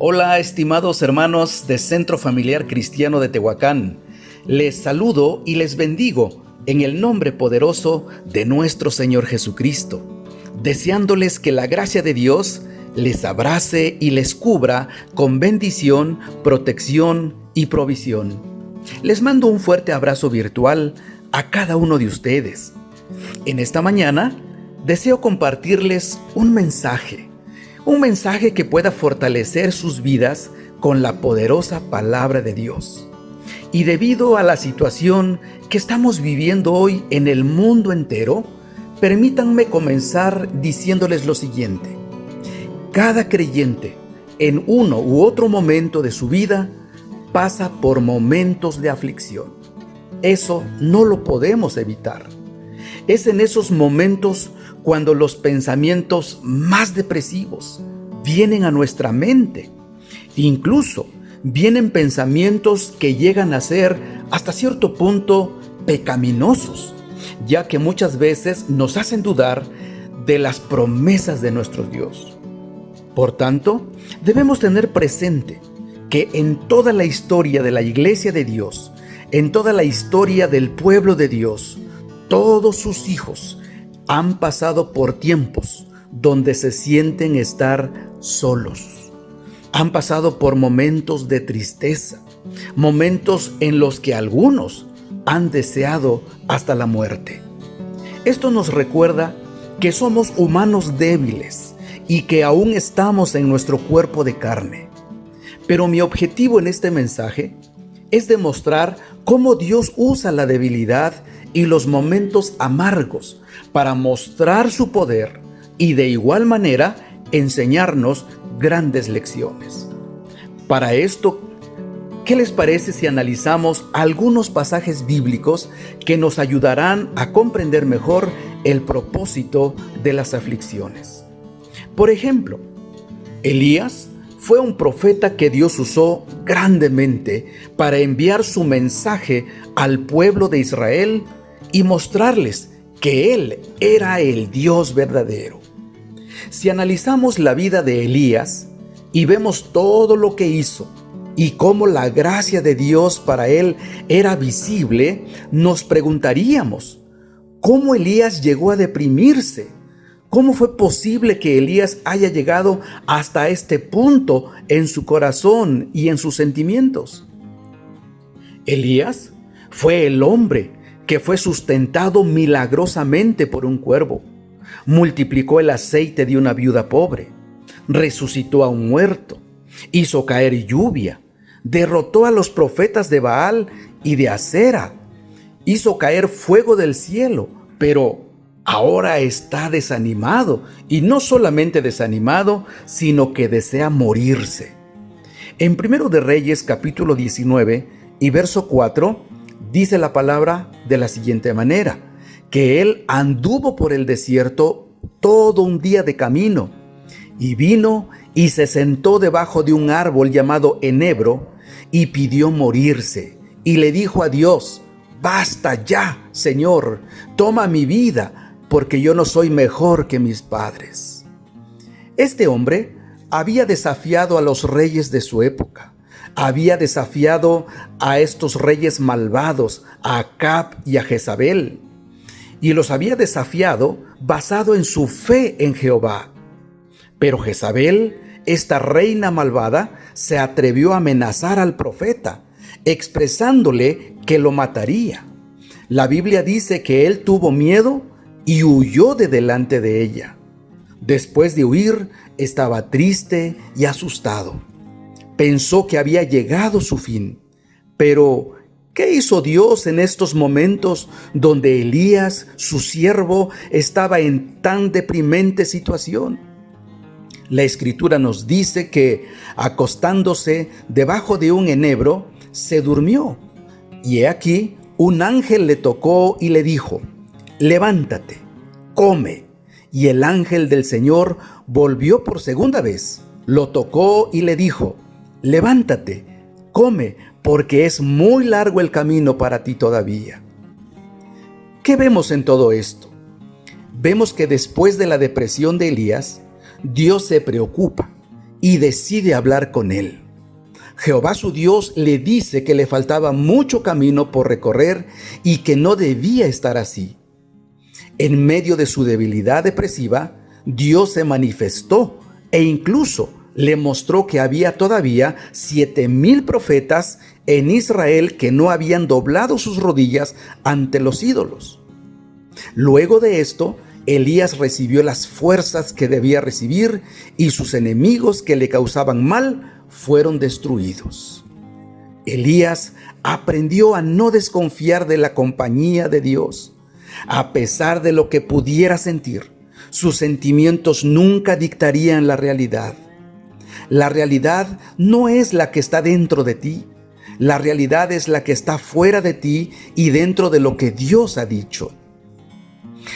Hola, estimados hermanos de Centro Familiar Cristiano de Tehuacán. Les saludo y les bendigo en el nombre poderoso de nuestro Señor Jesucristo, deseándoles que la gracia de Dios les abrace y les cubra con bendición, protección y provisión. Les mando un fuerte abrazo virtual a cada uno de ustedes. En esta mañana deseo compartirles un mensaje que pueda fortalecer sus vidas con la poderosa palabra de Dios. Y debido a la situación que estamos viviendo hoy en el mundo entero, permítanme comenzar diciéndoles lo siguiente. Cada creyente, en uno u otro momento de su vida, pasa por momentos de aflicción. Eso no lo podemos evitar. Es en esos momentos cuando los pensamientos más depresivos vienen a nuestra mente. Incluso vienen pensamientos que llegan a ser hasta cierto punto pecaminosos, ya que muchas veces nos hacen dudar de las promesas de nuestro Dios. Por tanto, debemos tener presente que en toda la historia de la Iglesia de Dios, en toda la historia del pueblo de Dios, todos sus hijos han pasado por tiempos donde se sienten estar solos. Han pasado por momentos de tristeza, momentos en los que algunos han deseado hasta la muerte. Esto nos recuerda que somos humanos débiles y que aún estamos en nuestro cuerpo de carne. Pero mi objetivo en este mensaje es demostrar cómo Dios usa la debilidad y los momentos amargos para mostrar su poder y de igual manera enseñarnos grandes lecciones. Para esto, ¿qué les parece si analizamos algunos pasajes bíblicos que nos ayudarán a comprender mejor el propósito de las aflicciones? Por ejemplo, Elías fue un profeta que Dios usó grandemente para enviar su mensaje al pueblo de Israel y mostrarles que Él era el Dios verdadero. Si analizamos la vida de Elías y vemos todo lo que hizo y cómo la gracia de Dios para él era visible, nos preguntaríamos, ¿cómo Elías llegó a deprimirse? ¿Cómo fue posible que Elías haya llegado hasta este punto en su corazón y en sus sentimientos? Elías fue el hombre que fue sustentado milagrosamente por un cuervo, multiplicó el aceite de una viuda pobre, resucitó a un muerto, hizo caer lluvia, derrotó a los profetas de Baal y de Acera, hizo caer fuego del cielo, pero ahora está desanimado, y no solamente desanimado, sino que desea morirse. En 1 de Reyes capítulo 19 y verso 4, dice la palabra de la siguiente manera, que él anduvo por el desierto todo un día de camino, y vino y se sentó debajo de un árbol llamado enebro, y pidió morirse, y le dijo a Dios, basta ya, Señor, toma mi vida, porque yo no soy mejor que mis padres. Este hombre había desafiado a los reyes de su época. Había desafiado a estos reyes malvados, a Acab y a Jezabel, y los había desafiado basado en su fe en Jehová. Pero Jezabel, esta reina malvada, se atrevió a amenazar al profeta, expresándole que lo mataría. La Biblia dice que él tuvo miedo y huyó de delante de ella. Después de huir, estaba triste y asustado. Pensó que había llegado su fin. Pero, ¿qué hizo Dios en estos momentos donde Elías, su siervo, estaba en tan deprimente situación? La Escritura nos dice que, acostándose debajo de un enebro, se durmió. Y he aquí, un ángel le tocó y le dijo, levántate, come. Y el ángel del Señor volvió por segunda vez, lo tocó y le dijo, levántate, come, porque es muy largo el camino para ti todavía. ¿Qué vemos en todo esto? Vemos que después de la depresión de Elías, Dios se preocupa y decide hablar con él. Jehová su Dios le dice que le faltaba mucho camino por recorrer y que no debía estar así. En medio de su debilidad depresiva, Dios se manifestó e incluso le mostró que había todavía 7,000 profetas en Israel que no habían doblado sus rodillas ante los ídolos. Luego de esto, Elías recibió las fuerzas que debía recibir y sus enemigos que le causaban mal fueron destruidos. Elías aprendió a no desconfiar de la compañía de Dios. A pesar de lo que pudiera sentir, sus sentimientos nunca dictarían la realidad. La realidad no es la que está dentro de ti. La realidad es la que está fuera de ti y dentro de lo que Dios ha dicho.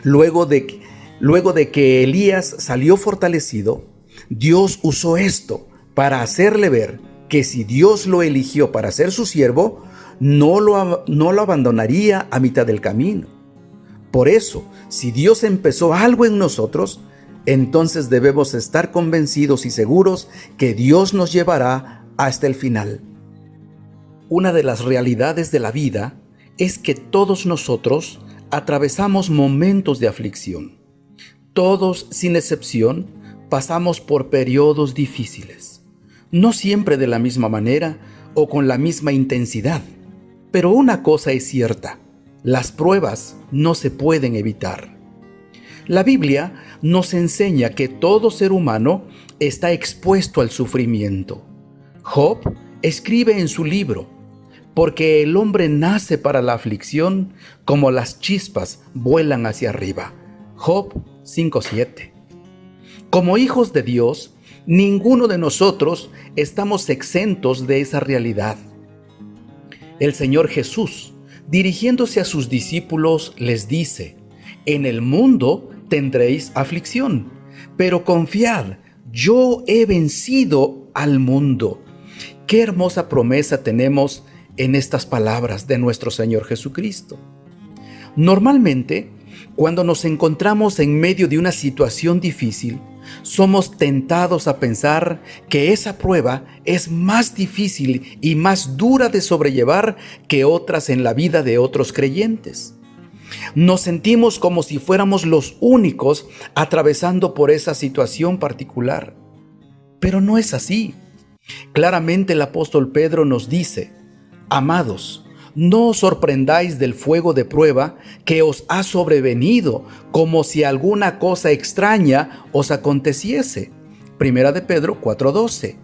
Luego de que Elías salió fortalecido, Dios usó esto para hacerle ver que si Dios lo eligió para ser su siervo, no lo abandonaría a mitad del camino. Por eso, si Dios empezó algo en nosotros, entonces debemos estar convencidos y seguros que Dios nos llevará hasta el final. Una de las realidades de la vida es que todos nosotros atravesamos momentos de aflicción. Todos, sin excepción, pasamos por periodos difíciles. No siempre de la misma manera o con la misma intensidad. Pero una cosa es cierta: las pruebas no se pueden evitar. La Biblia nos enseña que todo ser humano está expuesto al sufrimiento. Job escribe en su libro: porque el hombre nace para la aflicción, como las chispas vuelan hacia arriba. Job 5:7. Como hijos de Dios, ninguno de nosotros estamos exentos de esa realidad. El Señor Jesús, dirigiéndose a sus discípulos, les dice: en el mundo tendréis aflicción, pero confiad, yo he vencido al mundo. Qué hermosa promesa tenemos en estas palabras de nuestro Señor Jesucristo. Normalmente, cuando nos encontramos en medio de una situación difícil, somos tentados a pensar que esa prueba es más difícil y más dura de sobrellevar que otras en la vida de otros creyentes. Nos sentimos como si fuéramos los únicos atravesando por esa situación particular. Pero no es así. Claramente el apóstol Pedro nos dice: amados, no os sorprendáis del fuego de prueba que os ha sobrevenido, como si alguna cosa extraña os aconteciese. Primera de Pedro 4:12.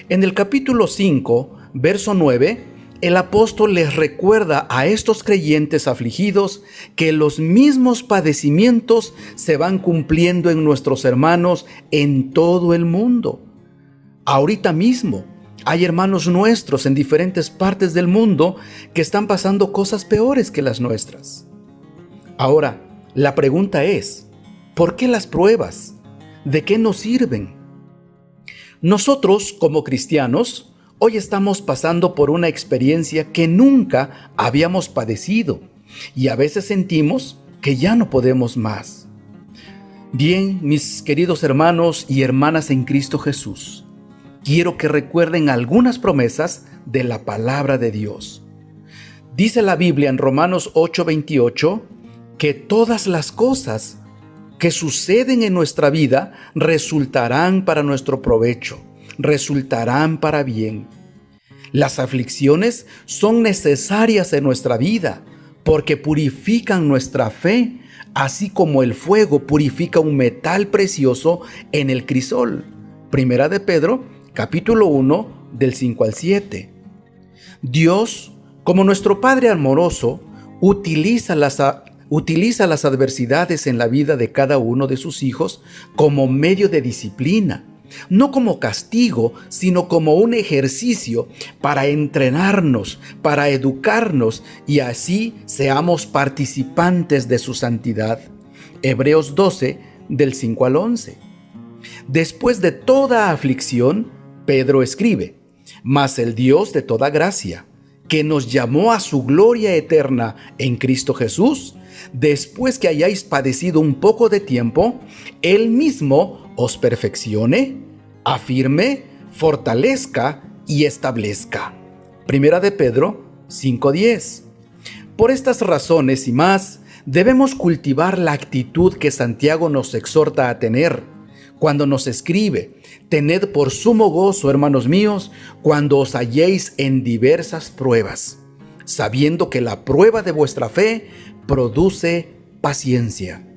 En el capítulo 5, verso 9, el apóstol les recuerda a estos creyentes afligidos que los mismos padecimientos se van cumpliendo en nuestros hermanos en todo el mundo. Ahorita mismo hay hermanos nuestros en diferentes partes del mundo que están pasando cosas peores que las nuestras. Ahora, la pregunta es: ¿por qué las pruebas? ¿De qué nos sirven? Nosotros, como cristianos, hoy estamos pasando por una experiencia que nunca habíamos padecido y a veces sentimos que ya no podemos más. Bien, mis queridos hermanos y hermanas en Cristo Jesús, quiero que recuerden algunas promesas de la palabra de Dios. Dice la Biblia en Romanos 8:28 que todas las cosas que suceden en nuestra vida resultarán para nuestro provecho, resultarán para bien. Las aflicciones son necesarias en nuestra vida porque purifican nuestra fe, así como el fuego purifica un metal precioso en el crisol. Primera de Pedro, capítulo 1, del 5 al 7. Dios, como nuestro Padre amoroso, utiliza las adversidades en la vida de cada uno de sus hijos como medio de disciplina, no como castigo, sino como un ejercicio para entrenarnos, para educarnos y así seamos participantes de su santidad. Hebreos 12, del 5 al 11. Después de toda aflicción, Pedro escribe: mas el Dios de toda gracia, que nos llamó a su gloria eterna en Cristo Jesús, después que hayáis padecido un poco de tiempo, Él mismo os perfeccione, afirme, fortalezca y establezca. Primera de Pedro 5:10. Por estas razones y más, debemos cultivar la actitud que Santiago nos exhorta a tener cuando nos escribe: tened por sumo gozo, hermanos míos, cuando os halléis en diversas pruebas, sabiendo que la prueba de vuestra fe produce paciencia.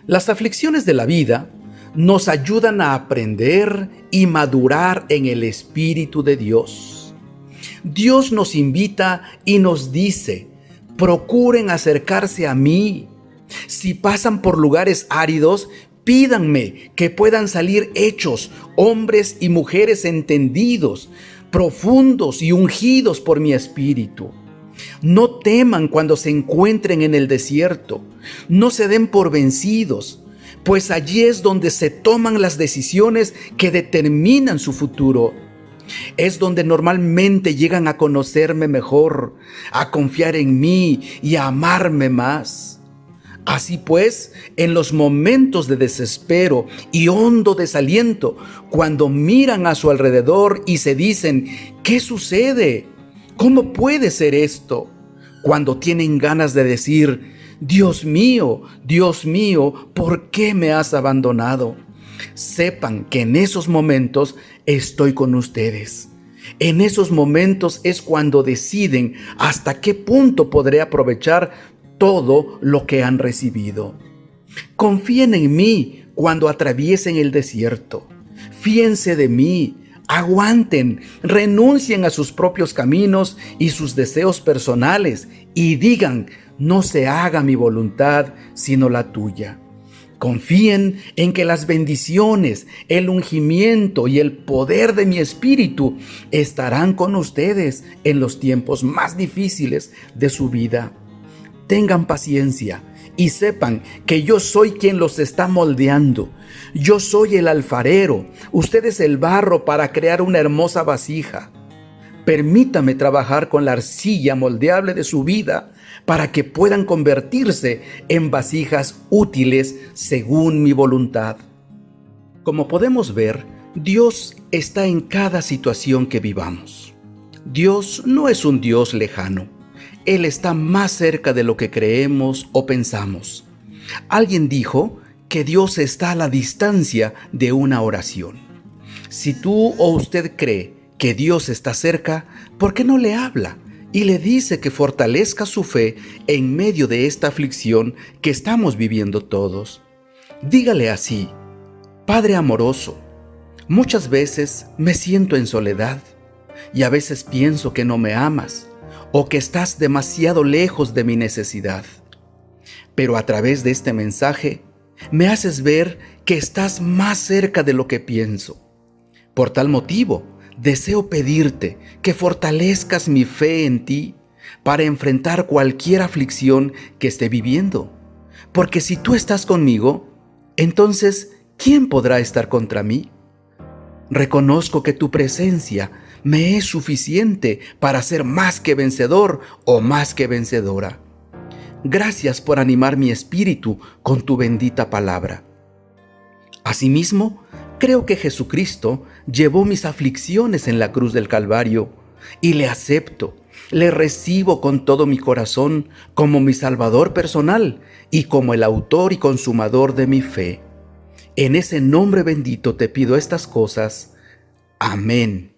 Las aflicciones de la vida nos ayudan a aprender y madurar en el Espíritu de Dios. Dios nos invita y nos dice: procuren acercarse a mí. Si pasan por lugares áridos, pídanme que puedan salir hechos hombres y mujeres entendidos, profundos y ungidos por mi Espíritu. No teman cuando se encuentren en el desierto. No se den por vencidos, pues allí es donde se toman las decisiones que determinan su futuro. Es donde normalmente llegan a conocerme mejor, a confiar en mí y a amarme más. Así pues, en los momentos de desespero y hondo desaliento, cuando miran a su alrededor y se dicen: ¿qué sucede? ¿Cómo puede ser esto? Cuando tienen ganas de decir: Dios mío, ¿por qué me has abandonado? Sepan que en esos momentos estoy con ustedes. En esos momentos es cuando deciden hasta qué punto podré aprovechar todo lo que han recibido. Confíen en mí cuando atraviesen el desierto. Fíense de mí. Aguanten, renuncien a sus propios caminos y sus deseos personales y digan: no se haga mi voluntad, sino la tuya. Confíen en que las bendiciones, el ungimiento y el poder de mi Espíritu estarán con ustedes en los tiempos más difíciles de su vida. Tengan paciencia y sepan que yo soy quien los está moldeando. Yo soy el alfarero, ustedes el barro para crear una hermosa vasija. Permítame trabajar con la arcilla moldeable de su vida para que puedan convertirse en vasijas útiles según mi voluntad. Como podemos ver, Dios está en cada situación que vivamos. Dios no es un Dios lejano. Él está más cerca de lo que creemos o pensamos. Alguien dijo que Dios está a la distancia de una oración. Si tú o usted cree que Dios está cerca, ¿por qué no le habla y le dice que fortalezca su fe en medio de esta aflicción que estamos viviendo todos? Dígale así: Padre amoroso, muchas veces me siento en soledad y a veces pienso que no me amas o que estás demasiado lejos de mi necesidad. Pero a través de este mensaje me haces ver que estás más cerca de lo que pienso. Por tal motivo, deseo pedirte que fortalezcas mi fe en ti para enfrentar cualquier aflicción que esté viviendo. Porque si tú estás conmigo, entonces, ¿quién podrá estar contra mí? Reconozco que tu presencia me es suficiente para ser más que vencedor o más que vencedora. Gracias por animar mi espíritu con tu bendita palabra. Asimismo, creo que Jesucristo llevó mis aflicciones en la cruz del Calvario y le acepto, le recibo con todo mi corazón como mi Salvador personal y como el autor y consumador de mi fe. En ese nombre bendito te pido estas cosas. Amén.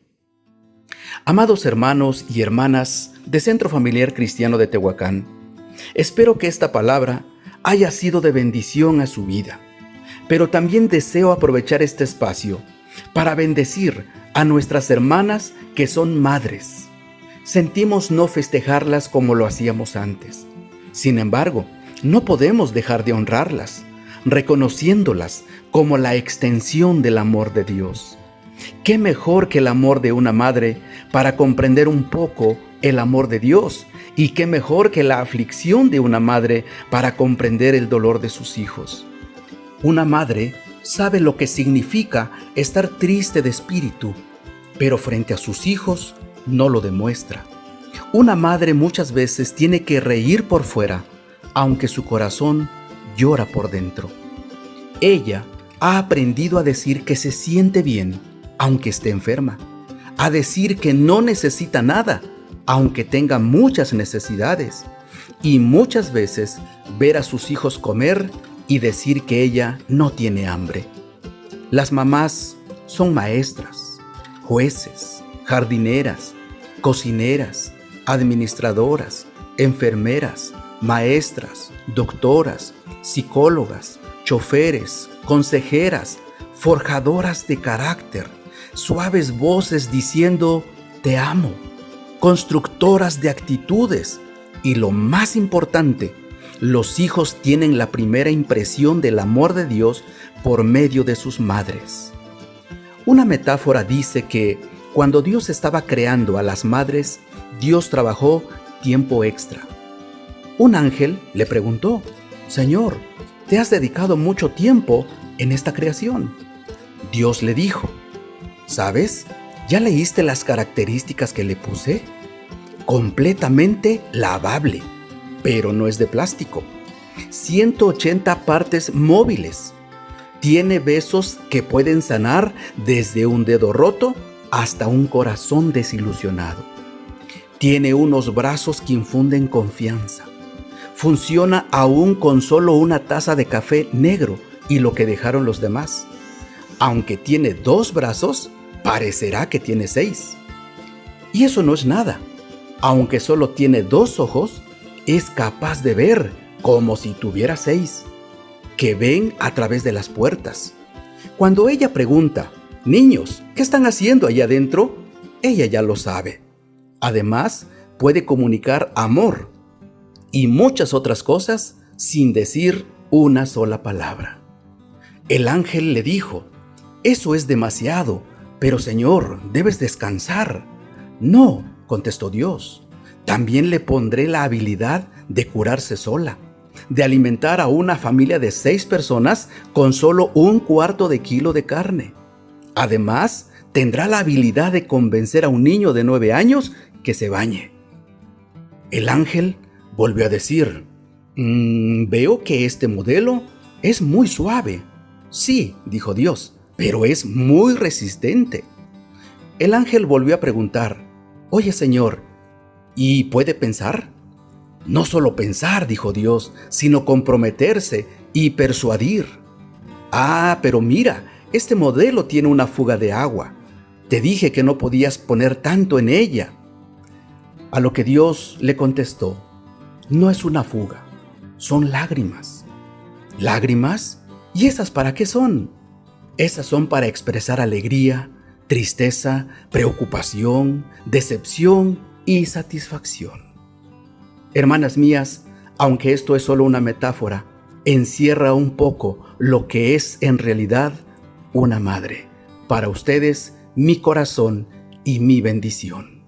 Amados hermanos y hermanas de Centro Familiar Cristiano de Tehuacán, espero que esta palabra haya sido de bendición a su vida, pero también deseo aprovechar este espacio para bendecir a nuestras hermanas que son madres. Sentimos no festejarlas como lo hacíamos antes. Sin embargo, no podemos dejar de honrarlas, reconociéndolas como la extensión del amor de Dios. ¿Qué mejor que el amor de una madre para comprender un poco el amor de Dios? ¿Y qué mejor que la aflicción de una madre para comprender el dolor de sus hijos? Una madre sabe lo que significa estar triste de espíritu, pero frente a sus hijos no lo demuestra. Una madre muchas veces tiene que reír por fuera, aunque su corazón llora por dentro. Ella ha aprendido a decir que se siente bien, aunque esté enferma, a decir que no necesita nada, aunque tenga muchas necesidades, y muchas veces ver a sus hijos comer y decir que ella no tiene hambre. Las mamás son maestras, jueces, jardineras, cocineras, administradoras, enfermeras, maestras, doctoras, psicólogas, choferes, consejeras, forjadoras de carácter, suaves voces diciendo te amo, constructoras de actitudes y lo más importante, los hijos tienen la primera impresión del amor de Dios por medio de sus madres. Una metáfora dice que cuando Dios estaba creando a las madres, Dios trabajó tiempo extra. Un ángel le preguntó, Señor, ¿te has dedicado mucho tiempo en esta creación? Dios le dijo, ¿sabes? ¿Ya leíste las características que le puse? Completamente lavable, pero no es de plástico. 180 partes móviles. Tiene besos que pueden sanar desde un dedo roto hasta un corazón desilusionado. Tiene unos brazos que infunden confianza. Funciona aún con solo una taza de café negro y lo que dejaron los demás. Aunque tiene 2 brazos, parecerá que tiene 6. Y eso no es nada. Aunque solo tiene 2 ojos, es capaz de ver como si tuviera 6, que ven a través de las puertas. Cuando ella pregunta, niños, ¿qué están haciendo allá adentro? Ella ya lo sabe. Además, puede comunicar amor y muchas otras cosas sin decir una sola palabra. El ángel le dijo, eso es demasiado, pero Señor, debes descansar. No, contestó Dios, también le pondré la habilidad de curarse sola, de alimentar a una familia de 6 personas con solo 1/4 kilo de carne. Además, tendrá la habilidad de convencer a un niño de 9 años que se bañe. El ángel volvió a decir, veo que este modelo es muy suave. Sí, dijo Dios, pero es muy resistente. El ángel volvió a preguntar, oye Señor, ¿y puede pensar? No solo pensar, dijo Dios, sino comprometerse y persuadir. Ah, pero mira, este modelo tiene una fuga de agua. Te dije que no podías poner tanto en ella. A lo que Dios le contestó, no es una fuga, son lágrimas. ¿Lágrimas? ¿Y esas para qué son? Esas son para expresar alegría, tristeza, preocupación, decepción y satisfacción. Hermanas mías, aunque esto es solo una metáfora, encierra un poco lo que es en realidad una madre. Para ustedes, mi corazón y mi bendición.